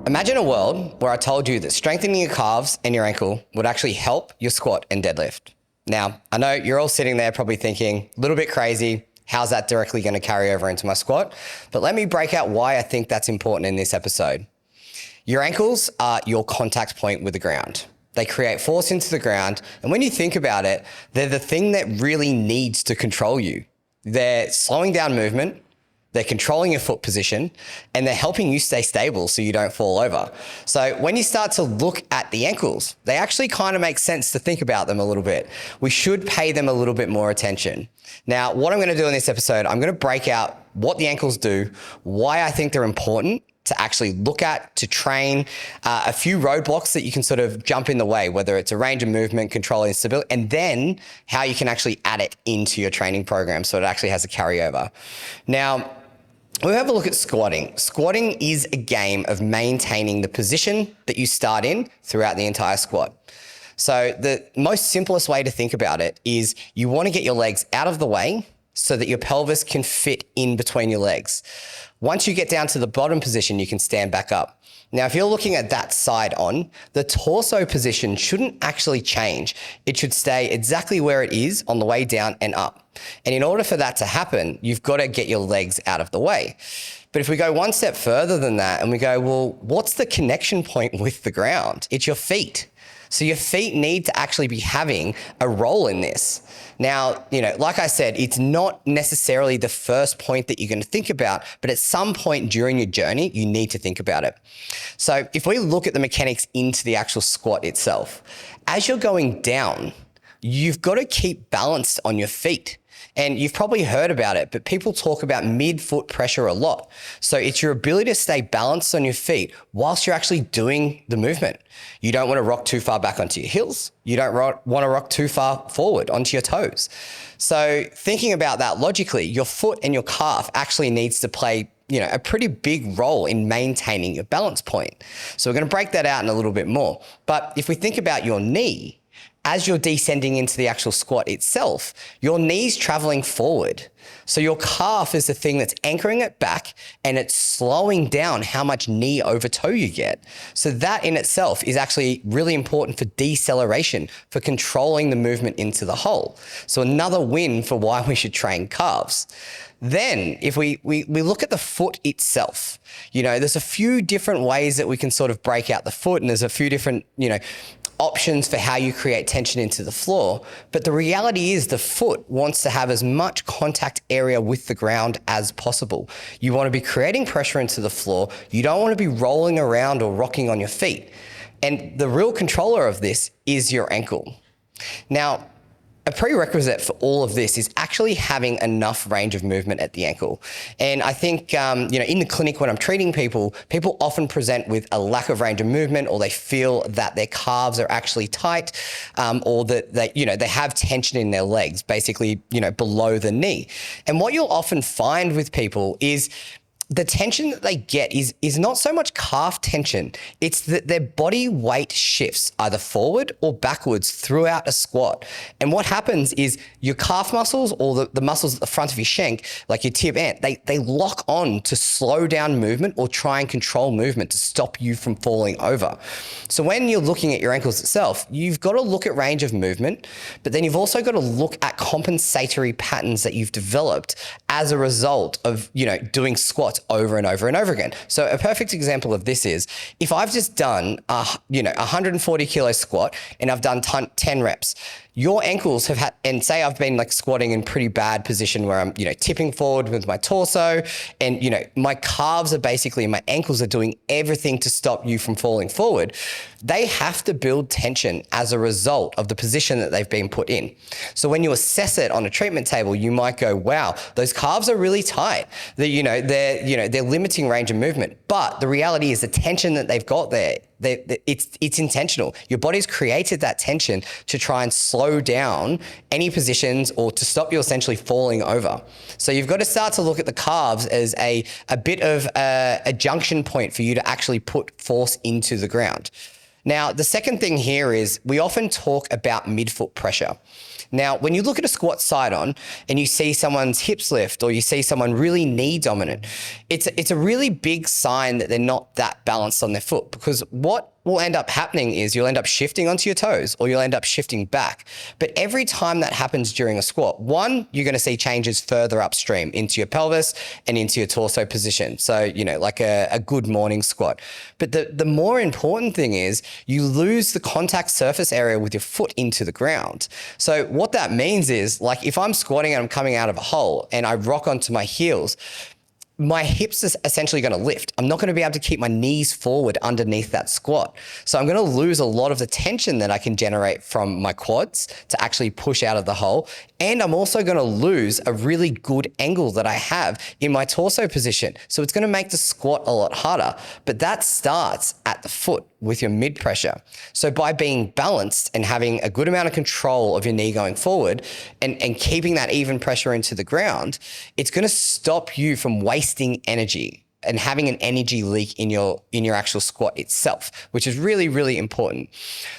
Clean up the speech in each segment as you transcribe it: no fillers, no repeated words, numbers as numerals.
Imagine a world where I told you that strengthening your calves and your ankle would actually help your squat and deadlift. Now, I know you're all sitting there probably thinking, a little bit crazy, how's that directly going to carry over into my squat? But let me break out why I think that's important in this episode. Your ankles are your contact point with the ground. They create force into the ground, and when you think about it, they're the thing that really needs to control you. They're slowing down movement, they're controlling your foot position, and they're helping you stay stable so you don't fall over. So when you start to look at the ankles, they actually kind of make sense to think about them a little bit. We should pay them a little bit more attention. Now, what I'm going to do in this episode, I'm going to break out what the ankles do, why I think they're important to actually look at, to train, a few roadblocks that you can sort of jump in the way, whether it's a range of movement, controlling stability, and then how you can actually add it into your training program so it actually has a carryover. Now, we'll have a look at squatting. Squatting is a game of maintaining the position that you start in throughout the entire squat. So the most simplest way to think about it is you want to get your legs out of the way so that your pelvis can fit in between your legs. Once you get down to the bottom position, you can stand back up. Now, if you're looking at that side on, the torso position shouldn't actually change. It should stay exactly where it is on the way down and up. And in order for that to happen, you've got to get your legs out of the way. But if we go one step further than that and we go, well, what's the connection point with the ground? It's your feet. So your feet need to actually be having a role in this. Now, like I said, it's not necessarily the first point that you're going to think about, but at some point during your journey, you need to think about it. So if we look at the mechanics into the actual squat itself, as you're going down, you've got to keep balanced on your feet. And you've probably heard about it, but people talk about mid-foot pressure a lot. So it's your ability to stay balanced on your feet whilst you're actually doing the movement. You don't want to rock too far back onto your heels. You don't want to rock too far forward onto your toes. So thinking about that logically, your foot and your calf actually needs to play a pretty big role in maintaining your balance point. So we're going to break that out in a little bit more. But if we think about your knee, as you're descending into the actual squat itself, your knee's traveling forward. So your calf is the thing that's anchoring it back and it's slowing down how much knee over toe you get. So that in itself is actually really important for deceleration, for controlling the movement into the hole. So another win for why we should train calves. Then if we look at the foot itself, there's a few different ways that we can sort of break out the foot, and there's a few different, options for how you create tension into the floor. But the reality is the foot wants to have as much contact area with the ground as possible. You want to be creating pressure into the floor. You don't want to be rolling around or rocking on your feet. And the real controller of this is your ankle. Now, a prerequisite for all of this is actually having enough range of movement at the ankle. And I think, in the clinic when I'm treating people often present with a lack of range of movement, or they feel that their calves are actually tight, or that they have tension in their legs, basically, below the knee. And what you'll often find with people is the tension that they get is not so much calf tension. It's that their body weight shifts either forward or backwards throughout a squat. And what happens is your calf muscles, or the muscles at the front of your shank, like your tib ant, they lock on to slow down movement or try and control movement to stop you from falling over. So when you're looking at your ankles itself, you've got to look at range of movement, but then you've also got to look at compensatory patterns that you've developed as a result of, doing squats over and over and over again. So a perfect example of this is if I've just done a 140 kilo squat and I've done 10 reps, your ankles have had, and say I've been squatting in pretty bad position where I'm, tipping forward with my torso, and, my calves are basically, my ankles are doing everything to stop you from falling forward. They have to build tension as a result of the position that they've been put in. So when you assess it on a treatment table, you might go, wow, those calves are really tight. They're limiting range of movement. But the reality is the tension that they've got there, it's intentional. Your body's created that tension to try and slow down any positions or to stop you essentially falling over. So you've got to start to look at the calves as a bit of a junction point for you to actually put force into the ground. Now, the second thing here is we often talk about midfoot pressure. Now, when you look at a squat side on and you see someone's hips lift or you see someone really knee dominant, it's a really big sign that they're not that balanced on their foot, because what will end up happening is you'll end up shifting onto your toes or you'll end up shifting back. But every time that happens during a squat, one, you're going to see changes further upstream into your pelvis and into your torso position. So, like a good morning squat. But the more important thing is you lose the contact surface area with your foot into the ground. So what that means is, like, if I'm squatting and I'm coming out of a hole and I rock onto my heels, my hips is essentially going to lift. I'm not going to be able to keep my knees forward underneath that squat. So I'm going to lose a lot of the tension that I can generate from my quads to actually push out of the hole. And I'm also going to lose a really good angle that I have in my torso position. So it's going to make the squat a lot harder. But that starts at the foot with your mid pressure. So by being balanced and having a good amount of control of your knee going forward and keeping that even pressure into the ground, it's going to stop you from wasting energy and having an energy leak in your actual squat itself, which is really, really important.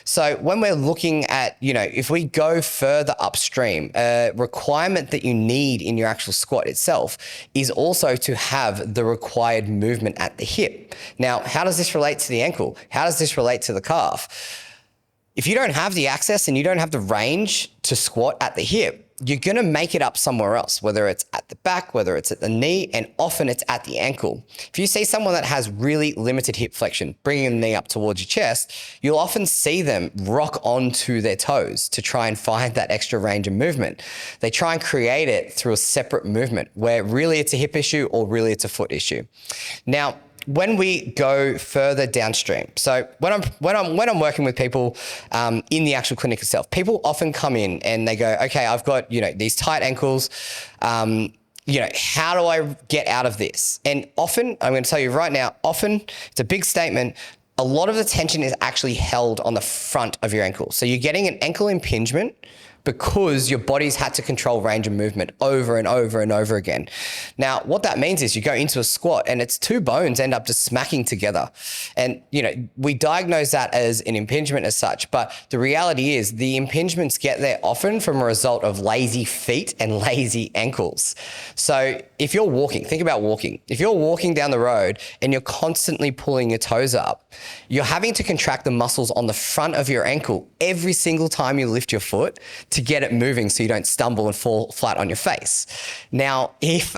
So when we're looking at, if we go further upstream, a requirement that you need in your actual squat itself is also to have the required movement at the hip. Now, how does this relate to the ankle? How does this relate to the calf? If you don't have the access and you don't have the range to squat at the hip, you're going to make it up somewhere else, whether it's at the back, whether it's at the knee, and often it's at the ankle. If you see someone that has really limited hip flexion, bringing the knee up towards your chest, you'll often see them rock onto their toes to try and find that extra range of movement. They try and create it through a separate movement where really it's a hip issue or really it's a foot issue. Now, when we go further downstream, so when I'm working with people in the actual clinic itself, people often come in and they go, okay, I've got these tight ankles. How do I get out of this? And often, I'm going to tell you right now, often it's a big statement. A lot of the tension is actually held on the front of your ankle. So you're getting an ankle impingement because your body's had to control range of movement over and over and over again. Now, what that means is you go into a squat and it's two bones end up just smacking together. And, we diagnose that as an impingement as such, but the reality is the impingements get there often from a result of lazy feet and lazy ankles. So if you're walking, think about walking. If you're walking down the road and you're constantly pulling your toes up, you're having to contract the muscles on the front of your ankle every single time you lift your foot to get it moving so you don't stumble and fall flat on your face. Now, if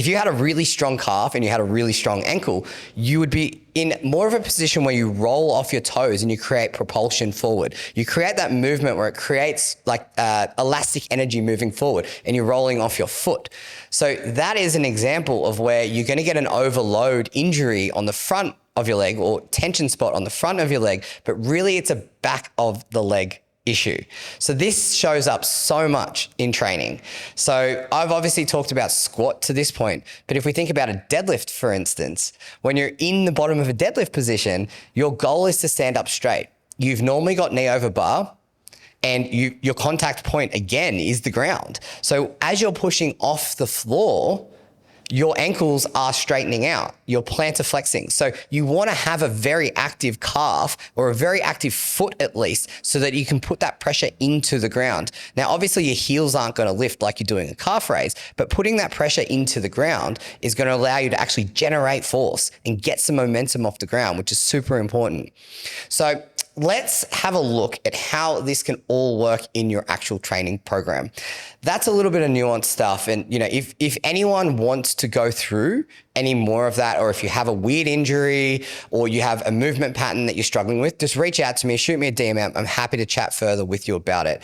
you had a really strong calf and you had a really strong ankle, you would be in more of a position where you roll off your toes and you create propulsion forward. You create that movement where it creates like elastic energy moving forward and you're rolling off your foot. So that is an example of where you're going to get an overload injury on the front of your leg or tension spot on the front of your leg, but really it's a back of the leg issue. So this shows up so much in training. So I've obviously talked about squat to this point, but if we think about a deadlift, for instance, when you're in the bottom of a deadlift position, your goal is to stand up straight. You've normally got knee over bar and your contact point again is the ground. So as you're pushing off the floor, your ankles are straightening out, your plantar flexing. So you want to have a very active calf or a very active foot at least so that you can put that pressure into the ground. Now, obviously your heels aren't going to lift like you're doing a calf raise, but putting that pressure into the ground is going to allow you to actually generate force and get some momentum off the ground, which is super important. So let's have a look at how this can all work in your actual training program. That's a little bit of nuanced stuff. And if anyone wants to go through any more of that, or if you have a weird injury or you have a movement pattern that you're struggling with, just reach out to me, shoot me a DM out. I'm happy to chat further with you about it.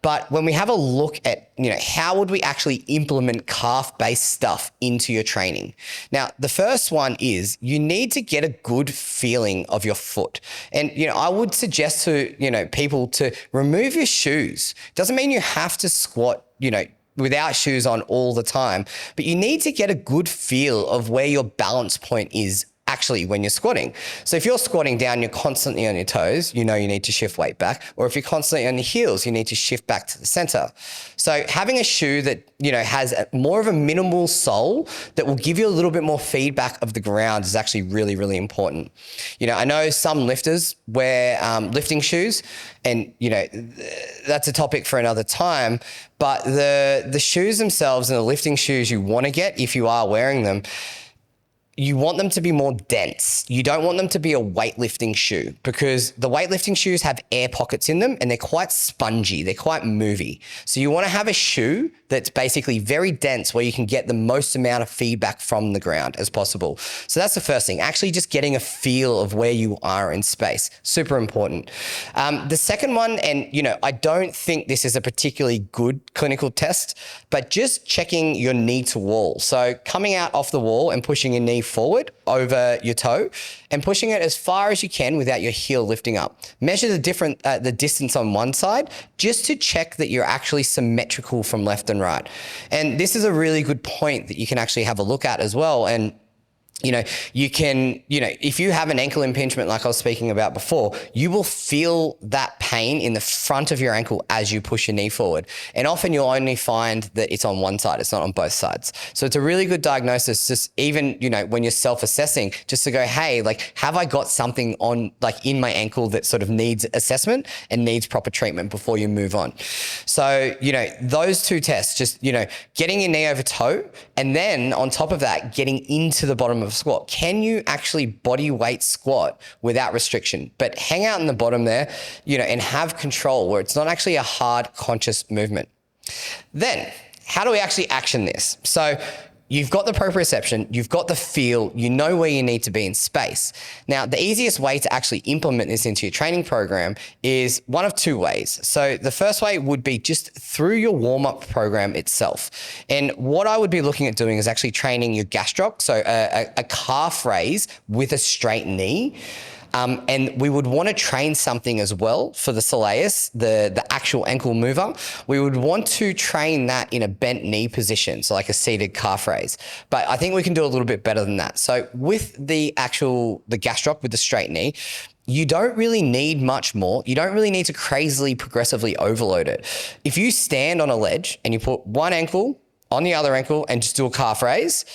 But when we have a look at, how would we actually implement calf-based stuff into your training? Now, the first one is you need to get a good feeling of your foot. And, I would suggest to, people to remove your shoes. Doesn't mean you have to squat, without shoes on all the time, but you need to get a good feel of where your balance point is actually when you're squatting. So if you're squatting down, you're constantly on your toes, you know you need to shift weight back. Or if you're constantly on your heels, you need to shift back to the center. So having a shoe that, has more of a minimal sole that will give you a little bit more feedback of the ground is actually really, really important. I know some lifters wear lifting shoes, and that's a topic for another time, but the shoes themselves and the lifting shoes you want to get, if you are wearing them, you want them to be more dense. You don't want them to be a weightlifting shoe, because the weightlifting shoes have air pockets in them and they're quite spongy. They're quite movie. So you want to have a shoe that's basically very dense where you can get the most amount of feedback from the ground as possible. So that's the first thing, actually just getting a feel of where you are in space. Super important. The second one, and I don't think this is a particularly good clinical test, but just checking your knee to wall. So coming out off the wall and pushing your knee forward over your toe and pushing it as far as you can without your heel lifting up. Measure the distance on one side just to check that you're actually symmetrical from left and right. And this is a really good point that you can actually have a look at as well. And you can, if you have an ankle impingement like I was speaking about before, you will feel that pain in the front of your ankle as you push your knee forward. And often you'll only find that it's on one side, it's not on both sides. So it's a really good diagnosis, just even, when you're self-assessing, just to go, hey, have I got something on, in my ankle that sort of needs assessment and needs proper treatment before you move on. So, those two tests, just, getting your knee over toe, and then on top of that, getting into the bottom of squat. Can you actually body weight squat without restriction, but hang out in the bottom there, and have control where it's not actually a hard conscious movement? Then how do we actually action this? So you've got the proprioception, you've got the feel, you know where you need to be in space. Now, the easiest way to actually implement this into your training program is one of two ways. So the first way would be just through your warm-up program itself. And what I would be looking at doing is actually training your gastroc, so a calf raise with a straight knee. And we would want to train something as well for the soleus, the actual ankle mover. We would want to train that in a bent knee position, so like a seated calf raise. But I think we can do a little bit better than that. So with the gastroc with the straight knee, you don't really need much more. You don't really need to crazily progressively overload it. If you stand on a ledge and you put one ankle on the other ankle and just do a calf raise,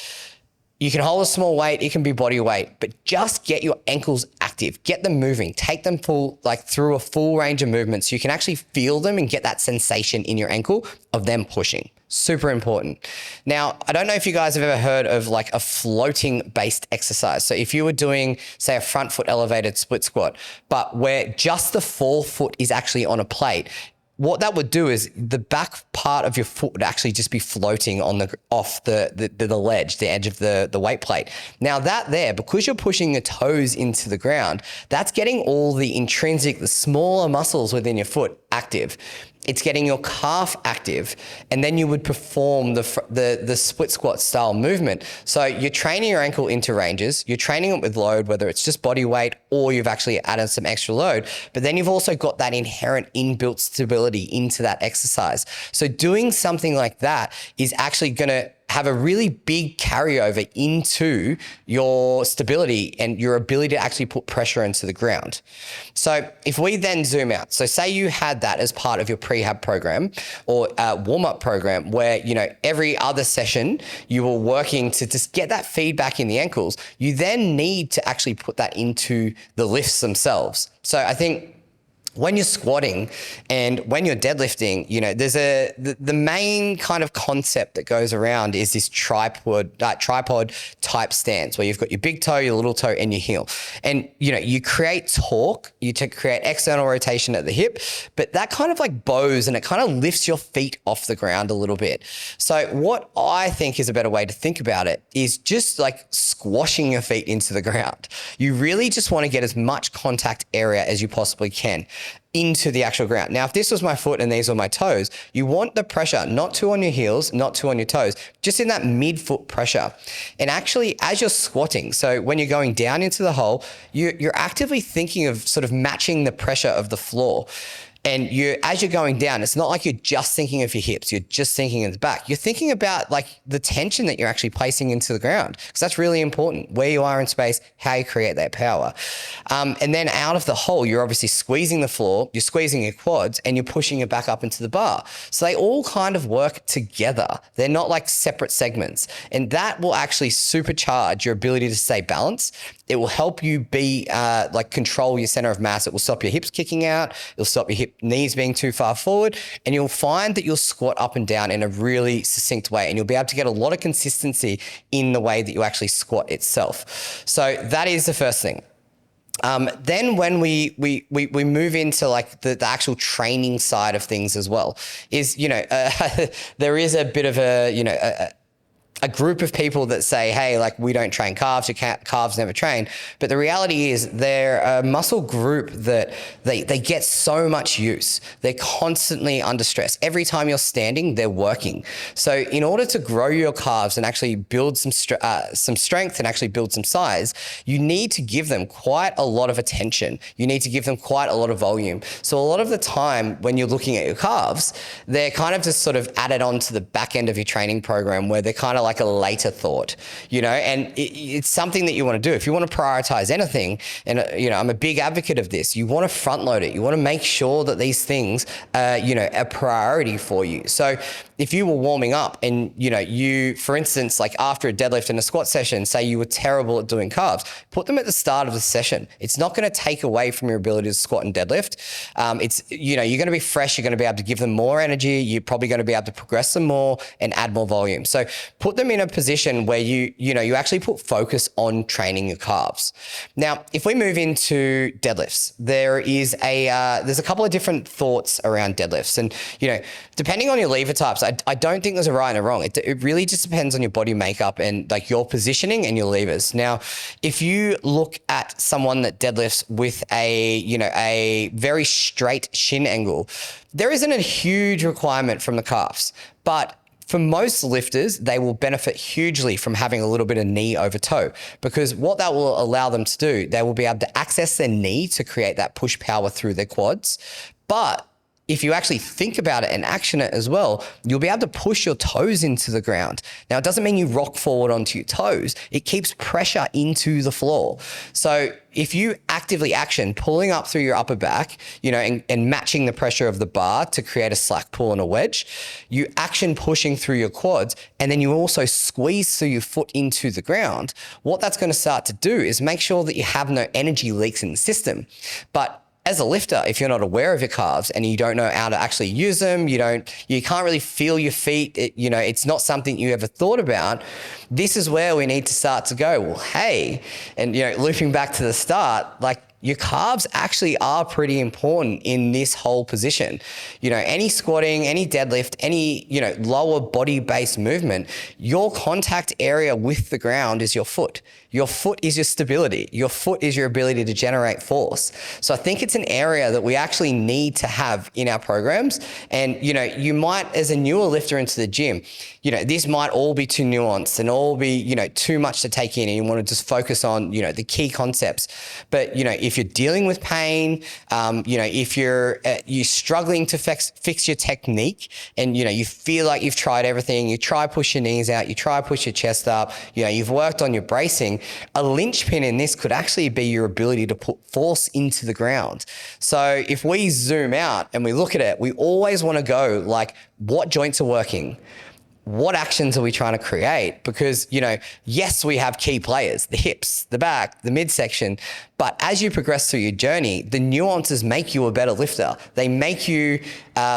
you can hold a small weight, it can be body weight, but just get your ankles active, get them moving, take them through a full range of movements so you can actually feel them and get that sensation in your ankle of them pushing. Super important. Now, I don't know if you guys have ever heard of a floating based exercise. So if you were doing, say, a front foot elevated split squat, but where just the forefoot is actually on a plate, what that would do is the back part of your foot would actually just be floating off the ledge, the edge of the weight plate. Now that there, because you're pushing your toes into the ground, that's getting all the smaller muscles within your foot active. It's getting your calf active, and then you would perform the split squat style movement. So you're training your ankle into ranges, you're training it with load, whether it's just body weight or you've actually added some extra load, but then you've also got that inherent inbuilt stability into that exercise. So doing something like that is actually going to have a really big carryover into your stability and your ability to actually put pressure into the ground. So if we then zoom out, so say you had that as part of your prehab program or warm-up program where, every other session you were working to just get that feedback in the ankles, you then need to actually put that into the lifts themselves. So I think when you're squatting and when you're deadlifting, there's the main kind of concept that goes around is this tripod type stance where you've got your big toe, your little toe, and your heel. And, you create torque, create external rotation at the hip, but that kind of bows and it kind of lifts your feet off the ground a little bit. So what I think is a better way to think about it is just squashing your feet into the ground. You really just want to get as much contact area as you possibly can into the actual ground. Now, if this was my foot and these were my toes, you want the pressure not too on your heels, not too on your toes, just in that mid-foot pressure. And actually, as you're squatting, so when you're going down into the hole, you're actively thinking of sort of matching the pressure of the floor. And as you're going down, it's not like you're just thinking of your hips, you're just thinking of the back. You're thinking about like the tension that you're actually placing into the ground, because that's really important, where you are in space, how you create that power. And then out of the hole, you're obviously squeezing the floor, you're squeezing your quads, and you're pushing it back up into the bar. So they all kind of work together. They're not like separate segments. And that will actually supercharge your ability to stay balanced. It will help you be like control your center of mass. It will stop your hips kicking out. It'll stop your knees being too far forward. And you'll find that you'll squat up and down in a really succinct way. And you'll be able to get a lot of consistency in the way that you actually squat itself. So that is the first thing. Then when we move into like the actual training side of things as well, is, there is a bit of a group of people that say, hey, like we don't train calves, your calves never train. But the reality is they're a muscle group that they get so much use. They're constantly under stress. Every time you're standing, they're working. So in order to grow your calves and actually build some strength and actually build some size, you need to give them quite a lot of attention. You need to give them quite a lot of volume. So a lot of the time when you're looking at your calves, they're kind of just sort of added on to the back end of your training program, where they're kind of like a later thought, and it's something that you want to do. If you want to prioritize anything, and I'm a big advocate of this, you want to front load it. You want to make sure that these things are, a priority for you. So if you were warming up and, you, for instance, like after a deadlift and a squat session, say you were terrible at doing calves, put them at the start of the session. It's not going to take away from your ability to squat and deadlift. You're going to be fresh. You're going to be able to give them more energy. You're probably going to be able to progress them more and add more volume. So put them in a position where you actually put focus on training your calves. Now, if we move into deadlifts, there's a couple of different thoughts around deadlifts, and depending on your lever types, I don't think there's a right and a wrong. It really just depends on your body makeup and like your positioning and your levers. Now, if you look at someone that deadlifts with a very straight shin angle, there isn't a huge requirement from the calves, but for most lifters, they will benefit hugely from having a little bit of knee over toe, because what that will allow them to do, they will be able to access their knee to create that push power through their quads. But if you actually think about it and action it as well, you'll be able to push your toes into the ground. Now, it doesn't mean you rock forward onto your toes. It keeps pressure into the floor. So if you actively action pulling up through your upper back, and matching the pressure of the bar to create a slack pull and a wedge, you action pushing through your quads, and then you also squeeze through your foot into the ground, what that's going to start to do is make sure that you have no energy leaks in the system. But as a lifter, if you're not aware of your calves and you don't know how to actually use them, you can't really feel your feet, it's not something you ever thought about, this is where we need to start to go, well, hey, and looping back to the start, like your calves actually are pretty important in this whole position. Any squatting, any deadlift, any, lower body-based movement, your contact area with the ground is your foot. Your foot is your stability. Your foot is your ability to generate force. So I think it's an area that we actually need to have in our programs. And, you might, as a newer lifter into the gym, this might all be too nuanced and all be, too much to take in, and you want to just focus on, the key concepts. But, if you're dealing with pain, if you're struggling to fix your technique, and, you feel like you've tried everything, you try push your knees out, you try push your chest up, you've worked on your bracing, a linchpin in this could actually be your ability to put force into the ground. So if we zoom out and we look at it, we always want to go like, what joints are working? What actions are we trying to create? Because, yes, we have key players, the hips, the back, the midsection, but as you progress through your journey, the nuances make you a better lifter. They make you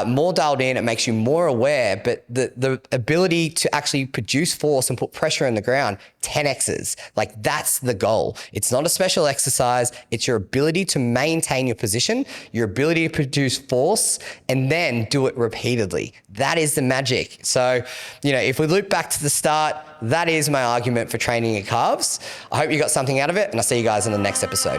more dialed in, it makes you more aware, but the ability to actually produce force and put pressure in the ground, 10x's, like that's the goal. It's not a special exercise, it's your ability to maintain your position, your ability to produce force, and then do it repeatedly. That is the magic. So, if we loop back to the start, that is my argument for training your calves. I hope you got something out of it, and I'll see you guys in the next episode.